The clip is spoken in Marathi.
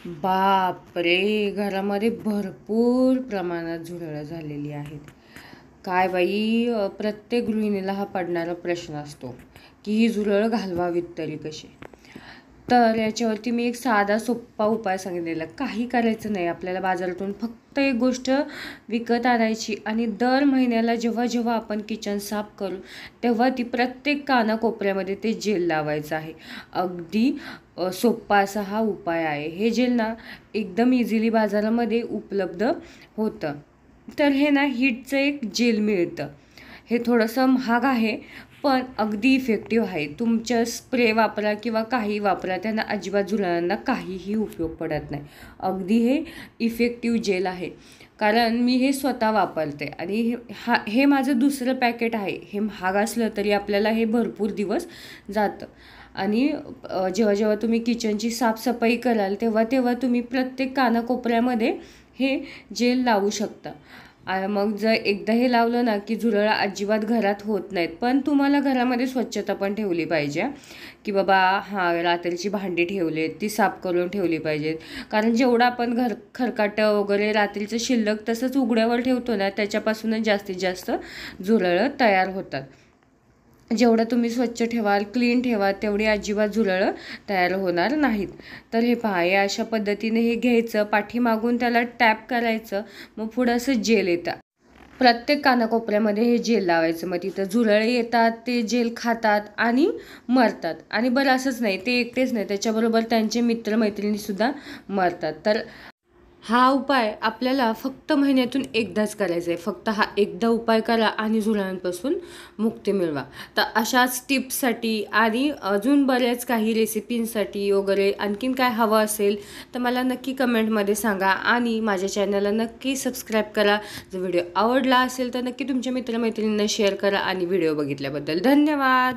बापरे! घरामध्ये भरपूर प्रमाणात झुरळं झालेली आहेत. काय बाई प्रत्येक गृहिणीला हा पडणारा प्रश्न असतो, की ही झुरळं घालवावीत तरी कशी? तर याच्यावरती मी एक साधा सोप्पा उपाय सांगितलेला. काही करायचं नाही आपल्याला बाजारातून फक्त एक गोष्ट विकत आणायची आणि दर महिन्याला जेव्हा जेव्हा आपण किचन साफ करू तेव्हा ती प्रत्येक कानाकोपऱ्यामध्ये ते जेल लावायचं आहे. अगदी सोप्पा असा हा उपाय आहे. हे जेल ना एकदम इझिली बाजारामध्ये उपलब्ध होतं. तर हे ना हीटचं एक जेल मिळतं. हे थोडंसं महाग आहे पण अगदी इफेक्टिव्ह आहे. तुमच्या स्प्रे वापरा किंवा काही वापरा, त्यांना अजिबात झुरळांना काहीही उपयोग पडत नाही. अगदी हे इफेक्टिव्ह जेल आहे. कारण मी हे स्वतः वापरते आणि हे माझं दुसरं पॅकेट आहे. हे महाग असलं तरी आपल्याला हे भरपूर दिवस जातं. आणि जेव्हा जेव्हा तुम्ही किचनची साफसफाई कराल तेव्हा तेव्हा तुम्ही प्रत्येक कानाकोपऱ्यामध्ये हे जेल लावू शकता. मग जर एकदा हे लावलं ना की झुरळं अजिबात घरात होत नाहीत. पण तुम्हाला घरामध्ये स्वच्छता पण ठेवली पाहिजे, की बाबा रात्रीची भांडी ठेवलेत ती साफ करून ठेवली पाहिजेत. कारण जेवढं आपण खरकाटं वगैरे रात्रीचं शिल्लक तसंच उघड्यावर ठेवतो ना त्याच्यापासूनच जास्तीत जास्त झुरळं तयार होतात. जेवढं तुम्ही स्वच्छ ठेवाल, क्लीन ठेवा, तेवढी अजिबात झुरळं तयार होणार नाहीत. तर हे पहा, या अशा पद्धतीने हे घ्यायचं, पाठीमागून त्याला टॅप करायचं, मग पुढं असं जेल येतं. प्रत्येक कानाकोपऱ्यामध्ये हे जेल लावायचं. मग तिथं झुरळे येतात, ते जेल खातात आणि मरतात. आणि बरं असंच नाही, ते एकटेच नाही, त्याच्याबरोबर त्यांचे मित्रमैत्रिणीसुद्धा मरतात. तर हा उपाय आपल्याला फक्त महिन्यातून एकदाच करायचा आहे. फक्त हा एकदा उपाय करा आणि झुरळांपासून मुक्ती मिळवा. तर अशाच टिप्ससाठी आणि अजून बऱ्याच काही रेसिपींसाठी वगैरे आणखीन काय हवं असेल तर मला नक्की कमेंटमध्ये सांगा आणि माझ्या चॅनलला नक्की सबस्क्राईब करा. जर व्हिडिओ आवडला असेल तर नक्की तुमच्या मित्रमैत्रिणींना शेअर करा आणि व्हिडिओ बघितल्याबद्दल धन्यवाद.